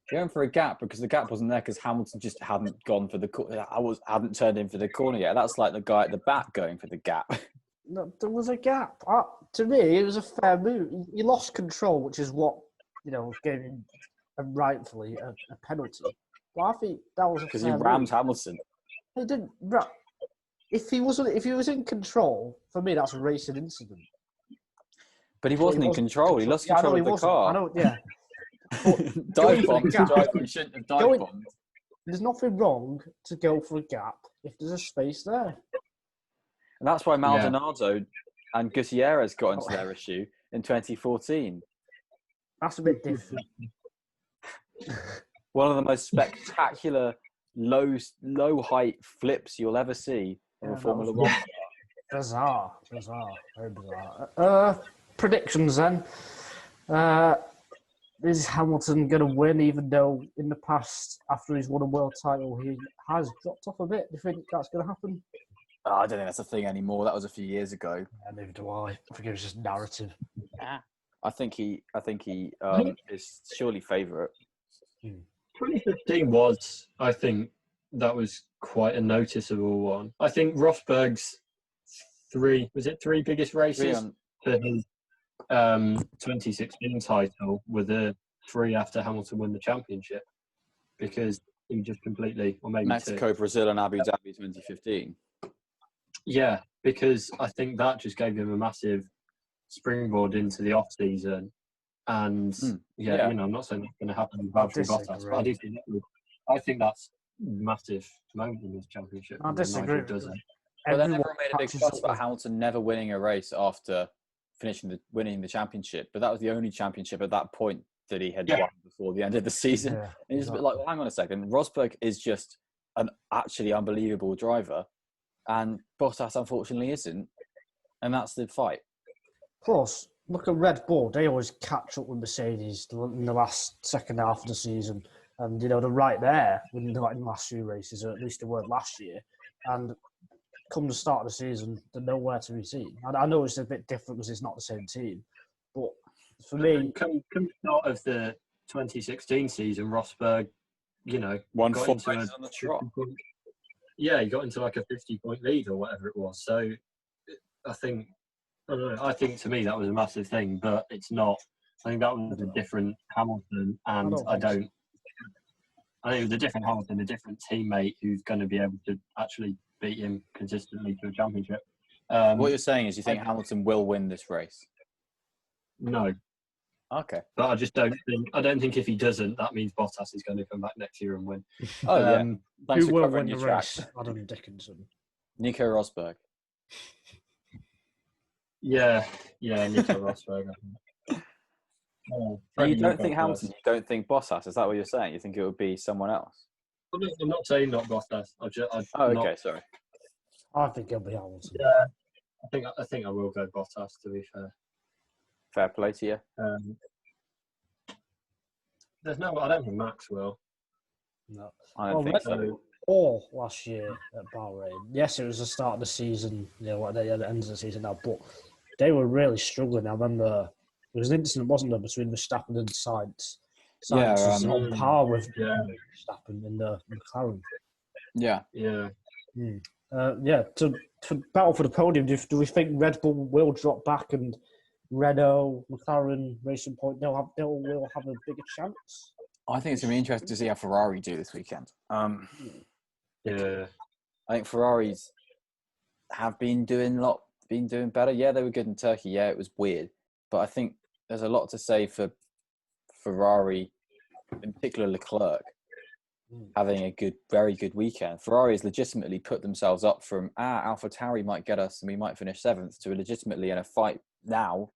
He went for a gap because the gap wasn't there because Hamilton just hadn't gone for the hadn't turned in for the corner yet. That's like the guy at the back going for the gap. No, there was a gap. To me, it was a fair move. He lost control, which is what gave him rightfully a penalty. But I think that was because he rammed Hamilton. He didn't. If he was in control, for me, that's a racing incident. But he wasn't in control. He lost control of the car. I know. Yeah. Dive bombed. He shouldn't have dive bombed. There's nothing wrong to go for a gap if there's a space there. And that's why Maldonado and Gutierrez got into their issue in 2014. That's a bit different. One of the most spectacular low height flips you'll ever see of a Formula One. Bizarre, very bizarre. Predictions then. Is Hamilton going to win, even though in the past, after he's won a world title, he has dropped off a bit? Do you think that's going to happen? I don't think that's a thing anymore. That was a few years ago. Yeah, neither do I. I think it was just narrative. I think he is surely favourite. 2015 was, I think, that was quite a noticeable one. I think Rosberg's three biggest races for his 2016 title were the 3 after Hamilton won the championship, because he just completely, or maybe Mexico, 2. Brazil, and Abu Dhabi 2015. Yeah, because I think that just gave him a massive springboard into the off season. And you know, I'm not saying that's going to happen with Valtteri Bottas, but I think that's massive moment in this championship. I disagree. Well, they never made a big fuss about Hamilton never winning a race after winning the championship, but that was the only championship at that point that he had won before the end of the season. Yeah, and it's a bit like, well, hang on a second, Rosberg is just an actually unbelievable driver, and Bottas unfortunately isn't, and that's the fight. Plus, look at Red Bull; they always catch up with Mercedes in the second half of the season, and they're right there in the last few races, or at least they were last year, and come the start of the season, they're nowhere to be seen. I know it's a bit different because it's not the same team, but for me, come start of the 2016 season, Rosberg, won 4 races on the trot. Yeah, he got into like a 50-point lead or whatever it was. So I think to me that was a massive thing, but it's not. I think that was a different Hamilton, and I think it was a different Hamilton, a different teammate who's going to be able to actually beat him consistently to a championship. What you're saying is you think Hamilton will win this race? No. Okay. But I don't think if he doesn't, that means Bottas is going to come back next year and win. Oh, yeah. Thanks who for will covering win your the tracks. race? Adam Dickinson. Nico Rosberg. Yeah, Nico Rosberg. You don't think Hamilton, you don't think Bottas? Is that what you're saying? You think it would be someone else? I'm not saying not Bottas. Okay, sorry. I think it'll be Hamilton. Yeah, I think I will go Bottas, to be fair. Fair play to you. I don't think Max will. No. I don't think so. All last year at Bahrain. Yes, it was the start of the season, at the end of the season now, but they were really struggling. I remember there was an incident, wasn't there, between Verstappen and Sainz. Sainz is on par with Verstappen in the McLaren. Yeah. To battle for the podium, do we think Red Bull will drop back and Renault, McLaren, Racing Point, they'll have a bigger chance? I think it's going to be interesting to see how Ferrari do this weekend. Yeah. I think Ferraris have been doing better. Yeah, they were good in Turkey. Yeah, it was weird. But I think there's a lot to say for Ferrari, in particular Leclerc, having a very good weekend. Ferrari has legitimately put themselves up from AlphaTauri might get us and we might finish 7th to legitimately in a fight now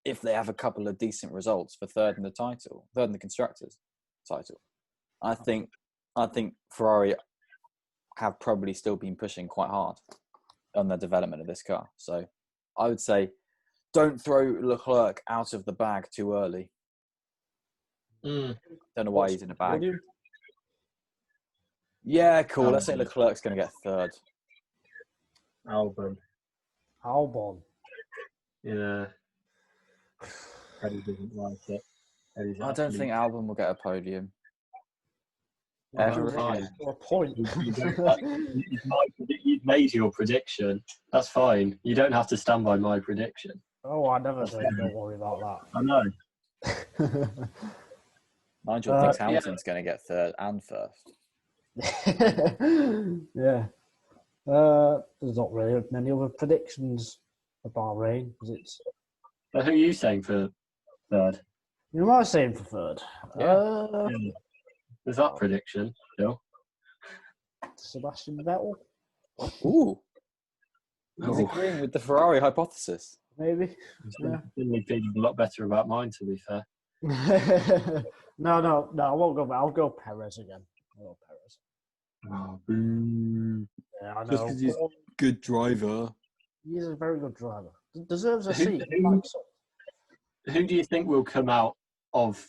if they have a couple of decent results for third in the constructors title. I think Ferrari have probably still been pushing quite hard on the development of this car. So I would say don't throw Leclerc out of the bag too early. Don't know why he's in a bag. Yeah, cool. Let's say Leclerc's going to get third. Albon. Yeah. Freddie doesn't like it. I don't think Albon will get a podium. A point. You've made your prediction. That's fine. You don't have to stand by my prediction. Oh, I never did. Don't worry about I know. that. Nigel thinks Hamilton's going to get third and first. Yeah. There's not really many other predictions for Bahrain. Who are you saying for third? Who am I saying for third? Yeah. Is that prediction, Phil? Sebastian Vettel? Ooh. He's agreeing with the Ferrari hypothesis. Maybe. Yeah. Feeling a lot better about mine, to be fair. No, I won't go. I'll go Perez again. Oh, boo. Yeah, I know. Just because he's good driver. He is a very good driver. Deserves a seat. Who do you think will come out of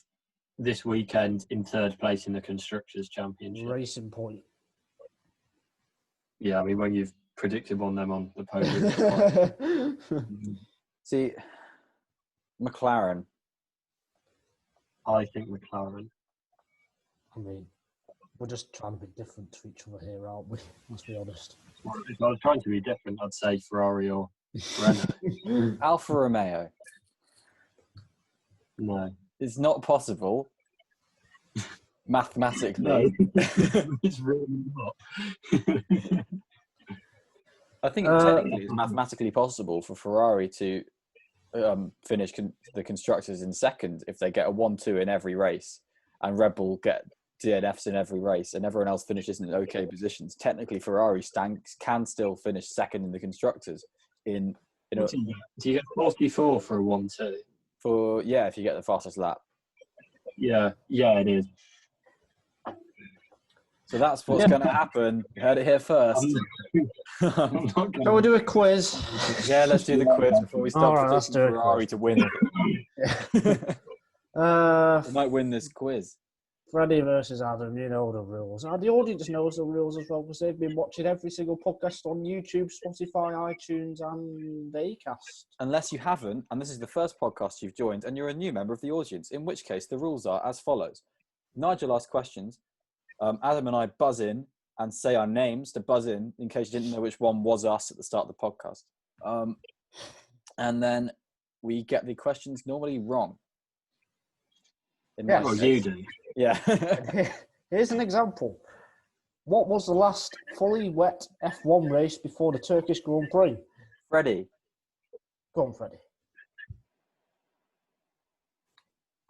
this weekend in third place in the Constructors' Championship? Racing Point. Yeah, I mean, when you've predicted on them on the podium. See, McLaren. I think McLaren. I mean, we're just trying to be different to each other here, aren't we? Let's be honest. If I was trying to be different, I'd say Ferrari or Renault. Alfa Romeo. No. It's not possible. Mathematically. No, it's really not. I think technically it's mathematically possible for Ferrari to finish the constructors in second if they get a 1-2 in every race, and Red Bull get DNFs in every race, and everyone else finishes in okay positions. Technically, Ferrari can still finish second in the constructors. Do you get 44 for a 1-2? If you get the fastest lap. Yeah, it is. So that's what's going to happen. You heard it here first. Shall we do a quiz? Yeah, let's do the quiz before we start predicting Ferrari to win. We might win this quiz. Freddie versus Adam, you know the rules. Now, the audience knows the rules as well because they've been watching every single podcast on YouTube, Spotify, iTunes, and Acast. Unless you haven't, and this is the first podcast you've joined, and you're a new member of the audience, in which case the rules are as follows. Nigel asks questions. Adam and I buzz in and say our names to buzz in case you didn't know which one was us at the start of the podcast. And then we get the questions normally wrong. Well, you do. Yeah. Here's an example. What was the last fully wet F1 race before the Turkish Grand Prix? Freddie. Go on, Freddie.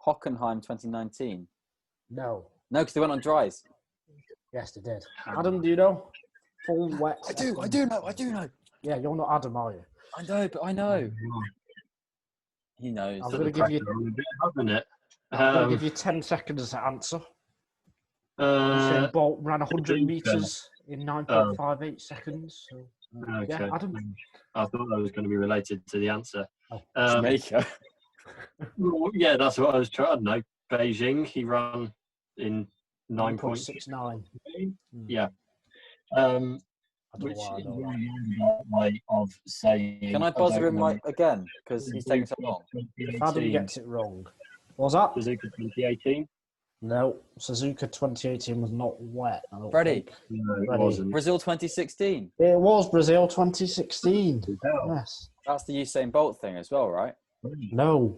Hockenheim 2019. No, because they went on dries. Yes, they did. Adam, do you know? Full wet. I do know. Yeah, you're not Adam, are you? I know, but I know. He knows. I'm going to give you. I'm going to give you 10 seconds to answer. Usain Bolt ran 100 meters in 9.58 seconds. So, okay. Yeah, Adam. I thought that was going to be related to the answer. Jamaica. Well, yeah, that's what I was trying to know. Beijing, he ran in 9.69. Yeah. Which is a way of saying. Can I buzzer him again? Because he's taking so long. If Adam gets it wrong. What was that? Suzuka 2018? No, Suzuka 2018 was not wet. Freddie. No, it wasn't. Brazil 2016. It was Brazil 2016. Yes. That's the Usain Bolt thing as well, right? No.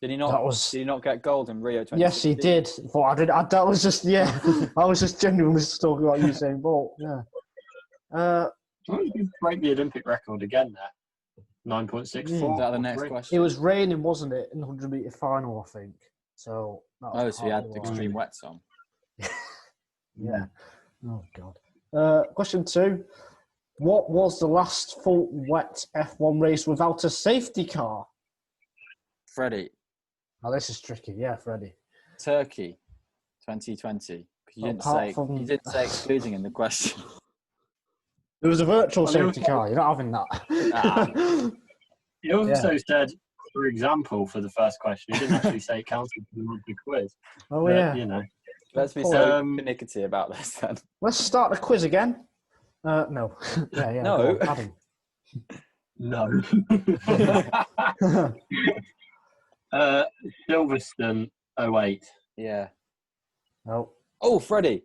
Did he not get gold in Rio 2016? Yes, he did. But I did. That was just I was just genuinely talking about Usain Bolt. Yeah. You break the Olympic record again there. 9.64. Is that the next question? It was raining, wasn't it, in the 100-meter final, I think. So. So he had extreme wets on. Yeah. Oh God. Question 2. What was the last full wet F1 race without a safety car? Freddie. Oh, this is tricky. Yeah, Freddie. Turkey, 2020. You didn't say excluding in the question. There was a virtual safety car. You're not having that. He also said, for example, for the first question. He didn't actually say it counted for the quiz. Oh, but, yeah. You know. Let's be so pernickety about this then. Let's start the quiz again. No. Yeah. No. Adam. No. Silverstone 08. Yeah. No. Oh, Freddie.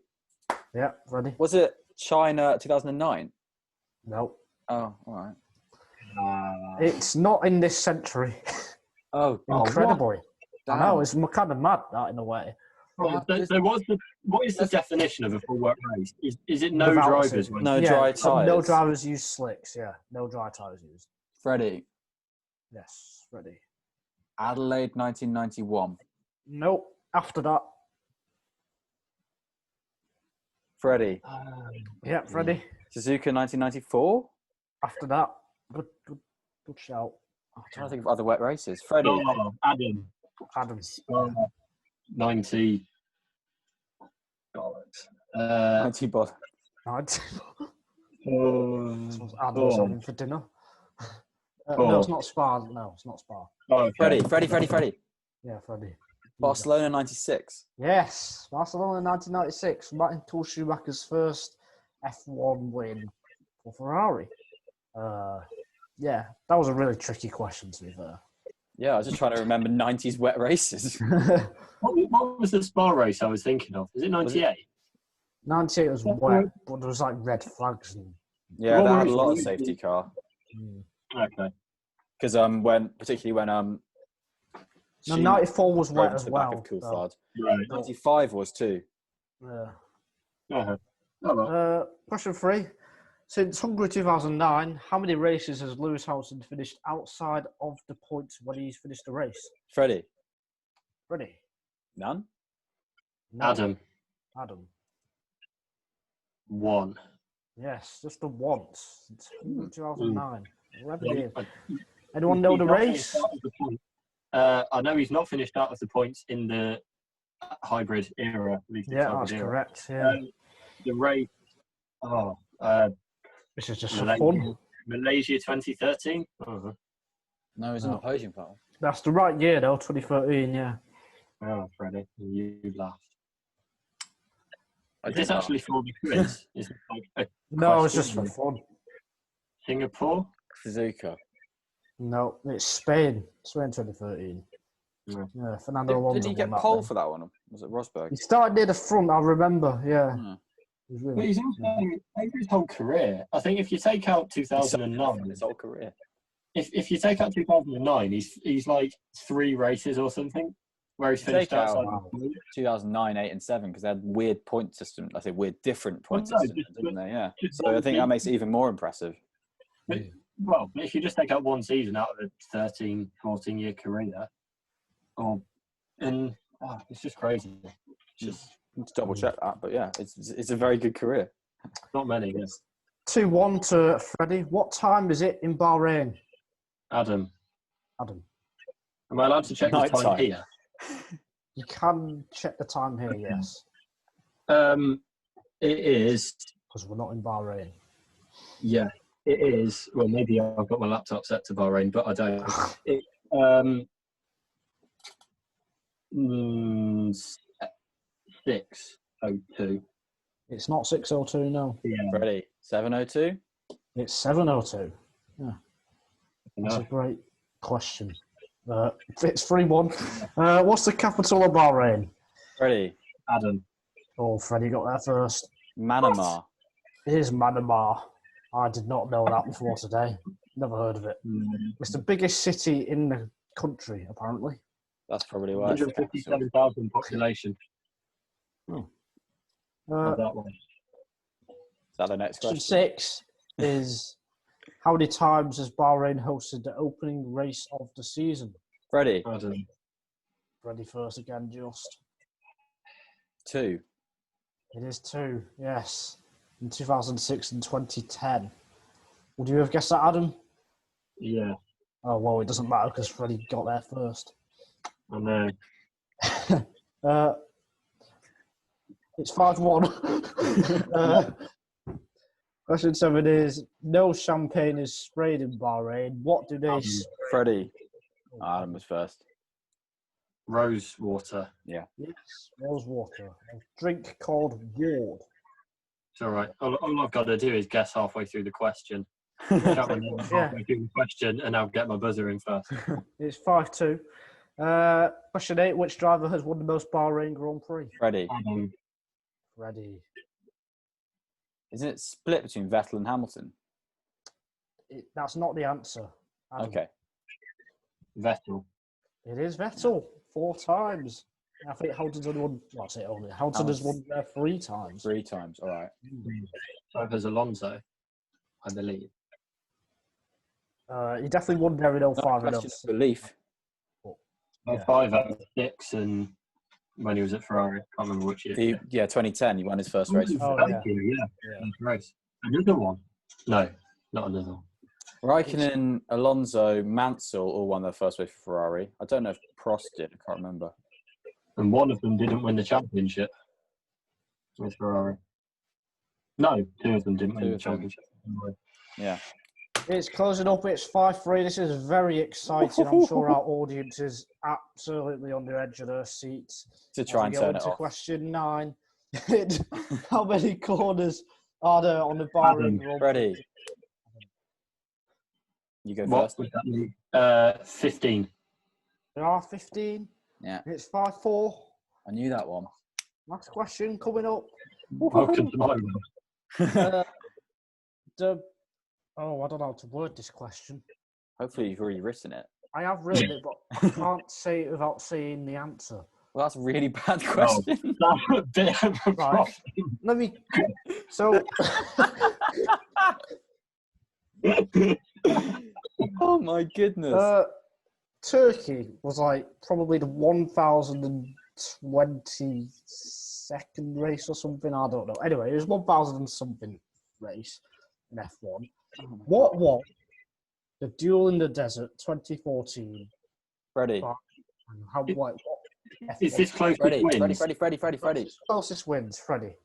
Yeah, Freddie. Was it China 2009? No. Oh, all right. It's not in this century. Oh, incredibly. Damn. I know, it's kind of mad, that, in a way. What is the definition of a full work race? Is it no Without drivers? dry tyres. No drivers use slicks, yeah. No dry tyres used. Freddie. Yes, Freddie. Adelaide 1991. Nope. After that. Freddie. Yeah, Freddie. Suzuka 1994. After that. Good shout. I'm trying to think of other wet races. Freddie. Oh, Adam. 90. 90 bod. That's what Adam was having for dinner. No, it's not Spa. No, it's not Spa. Oh, okay. Freddie. Yeah, Freddie. Barcelona 96. Yes, Barcelona 1996. Martin Schumacher's first F1 win for Ferrari. Yeah, that was a really tricky question, to be fair. Yeah, I was just trying to remember 90s wet races. What was the Spa race I was thinking of? Is it 98? 98 was wet, but there was like red flags. And... Yeah, that had a lot of safety car. Okay. Because particularly when No, 94 was wet as the well. back of Coulthard. Right. 95 was too. Yeah. Oh, Question 3. Since Hungary 2009, how many races has Lewis Hamilton finished outside of the points when he's finished a race? Freddie. None? No. Adam. 1. Yes, just the once. Since 2009. 11 years. Anyone know the race? I know he's not finished out of the points in the hybrid era. Yeah, that's correct. Yeah. The race. This is just for fun. Malaysia 2013. No, it's not podium battle. That's the right year, though. 2013. Yeah. Oh, Freddie, you laughed. I Is this actually for the quiz? Is it like a No, it's just question? for fun. Singapore? Suzuka. No, it's Spain. Spain 2013. Yeah, Fernando Alonso. Did he get pole for that one? Was it Rosberg? He started near the front, I remember. Yeah. But he's also over his whole career. I think if you take out 2009, His whole career. if you take out 2009, he's like 3 races or something where he's finished Take out outside. 2009, 8, and 7 because they had weird point system. I say weird, different point system, didn't they? Yeah. just So I think that makes it even more impressive. Well, if you just take out one season out of a 13, 14-year career, it's just crazy. It's just To double check that, but yeah, it's a very good career. not many. Yes. 2-1 to Freddie. What time is it in Bahrain? Adam, Adam. am I allowed to check the Night time time. here? You can check the time here, yes. It is. Because we're not in Bahrain. Yeah, it is. Well, maybe I've got my laptop set to Bahrain, but I don't. 6:02. It's not 6:02, no. Yeah. Ready? 7:02. It's 7:02. Yeah. That's a Enough. great question. It's 3-1. What's the capital of Bahrain? Ready? Adam. Oh, Freddie got there first. Manama. It is Manama. I did not know that before today. Never heard of it. It's the biggest city in the country, apparently. That's probably why. it's the capital. 157,000 population. That one. Is that the next Question question? 6 is how many times has Bahrain hosted the opening race of the season? Freddie. Adam. Freddie first again, just. 2. It is 2, yes. In 2006 and 2010. Would you have guessed that, Adam? Yeah, Oh, well, it doesn't matter because Freddie got there first. I know. It's 5-1. Question 7 is, no champagne is sprayed in Bahrain. What do they... Freddie. Adam was first. Rose water. Yeah. Yes, rose water. A drink called Ward. It's all right. All I've got to do is guess halfway through the question. Halfway through the question, and I'll get my buzzer in first. It's 5-2. Question 8, which driver has won the most Bahrain Grand Prix? Freddie. Freddie. Isn't it split between Vettel and Hamilton? That's not the answer, Adam. Okay. Vettel. It is Vettel 4 times. I think Hamilton's only won. Well, I say only. Hamilton has won there 3 times. 3 times. All right. So there's Alonso, I believe. He definitely won there in 05 and Question of belief. 5 out of 6, and when he was at Ferrari, can't remember which year. 2010. He won his first race. Oh, Thank you, yeah. Race. Another one? No, not another one. Raikkonen, Alonso, Mansell all won their first race for Ferrari. I don't know if Prost did. I can't remember. And one of them didn't win the championship with Ferrari. No, 2 of them didn't win the championship. Yeah. It's closing up. It's 5-3. This is very exciting. I'm sure our audience is absolutely on the edge of their seats. To try and turn it off. Question 9. How many corners are there on the Bahrain Grand Prix? Freddie. You go What first. would that mean? 15. There are 15. Yeah. It's 5-4. I knew that one. Last question coming up. Welcome to my world. I don't know how to word this question. Hopefully you've already written it. I have written it, but I can't say it without saying the answer. Well, that's a really bad question. That's a bit of a problem. Let me. So. Oh my goodness. Turkey was like probably the 1022nd race or something. I don't know. Anyway, it was 1000 and something race in F1. What was the Duel in the Desert 2014? Freddie. Is this closest wins? Freddie. Closest wins, Freddie.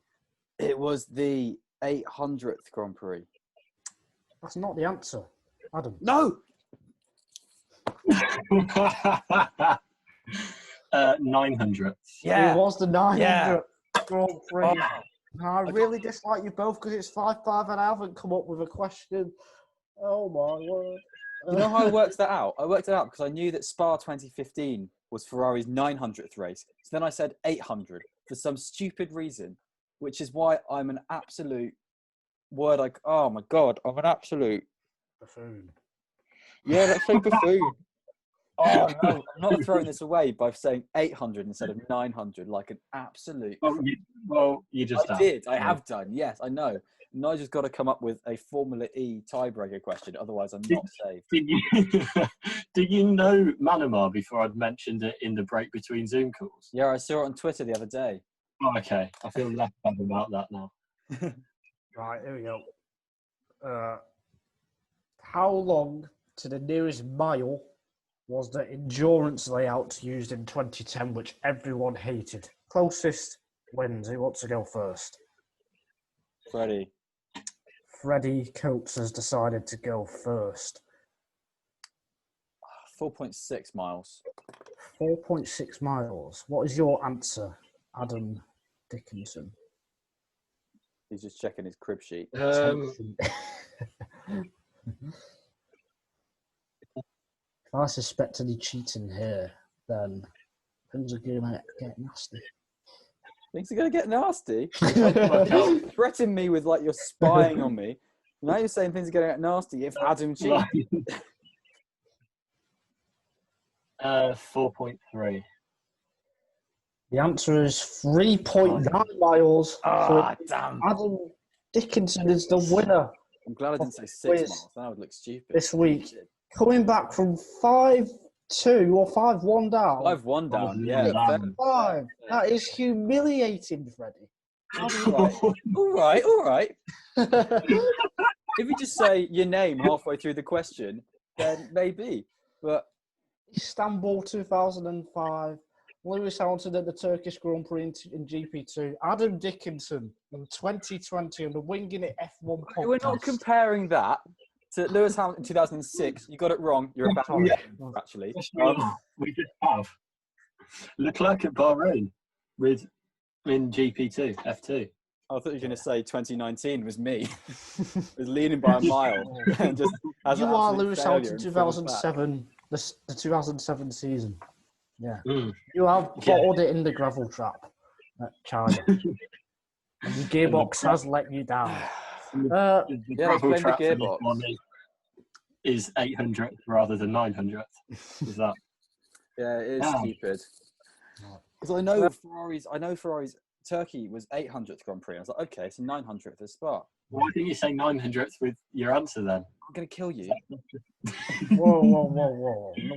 It was the 800th Grand Prix. That's not the answer, Adam. No! 900. Yeah. It was the 900th Grand Prix. Oh. I really dislike you both because it's 5-5 and I haven't come up with a question. Oh my word. You know how I worked that out? I worked it out because I knew that Spa 2015 was Ferrari's 900th race. So then I said 800 for some stupid reason, which is why I'm an absolute oh my God, I'm an absolute buffoon. Yeah, let's say buffoon. Oh no, I'm not throwing this away by saying 800 instead of 900 like an absolute. You just I have done. Yes, I know. Nigel's got to come up with a Formula E tiebreaker question, otherwise I'm not safe. Did you know Manamar before I'd mentioned it in the break between Zoom calls? Yeah, I saw it on Twitter the other day. Oh, okay, I feel less bad about that now. Right, here we go. How long to the nearest mile was the endurance layout used in 2010, which everyone hated? Closest wins. Who wants to go first? Freddie. Freddie Coates has decided to go first. 4.6 miles. 4.6 miles. What is your answer, Adam Dickinson? He's just checking his crib sheet. If I suspect any cheating here, then things are going to get nasty. Things are going to get nasty? Threaten me with like you're spying on me. Now you're saying things are going to get nasty if Adam cheats. 4.3. The answer is 3.9 miles. Damn. Adam Dickinson is the winner. I'm glad I didn't say 6 miles. That would look stupid. This week. Coming back from 5-2 or 5-1 down. 5-1 down, yeah. 5. That is humiliating, Freddie. All right. If you just say your name halfway through the question, then maybe. But Istanbul 2005. Lewis Hamilton at the Turkish Grand Prix in GP2. Adam Dickinson in 2020 on the Winging It F1 podcast. We're not comparing that to Lewis Hamilton in 2006. You got it wrong. You're about actually. We just have Leclerc at Bahrain in GP2, F2. I thought you were going to say 2019 was me. It was leading by a mile. And just you are Lewis Hamilton 2007, the 2007 season. Yeah. You have bottled it in the gravel trap at China. And your gearbox has let you down. The gravel trap for this one is 800th rather than 900th. Is that? Yeah, it is stupid. Because I know Ferrari's Turkey was 800th Grand Prix. I was like, okay, so 900th is Spa. Why didn't you say 900th with your answer then? I'm going to kill you. Whoa. No,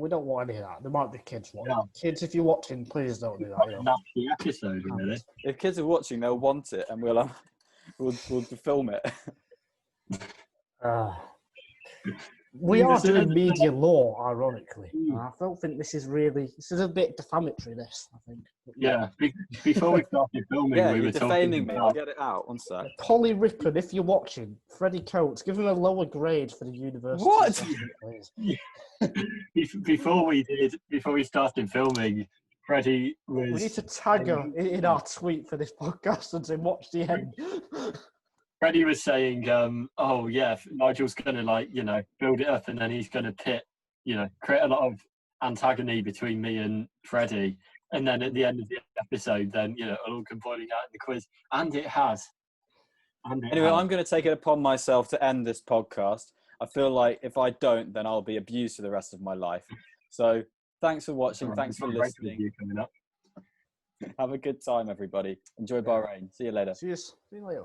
we don't want any of that. There might be kids watching. Yeah. Kids, if you're watching, please don't do that. Nasty episode, really. If kids are watching, they'll want it, and we'll film it. We are doing media law, ironically. I don't think this is a bit defamatory, this, I think. Yeah, before we started filming, we were defaming me. About... I'll get it out. One sec. Polly Rippon, if you're watching, Freddie Coates, give him a lower grade for the university. What? Before we started filming, Freddie was... We need to tag her in our tweet for this podcast and say, watch the end. Freddie was saying, oh, yeah, Nigel's going to, build it up and then he's going to create a lot of antagony between me and Freddie. And then at the end of the episode, then, it'll come boiling out in the quiz. And it has. Anyway, I'm going to take it upon myself to end this podcast. I feel like if I don't, then I'll be abused for the rest of my life. So thanks for watching. Thanks for listening. Have a good time, everybody. Enjoy Bahrain. See you later. See you later.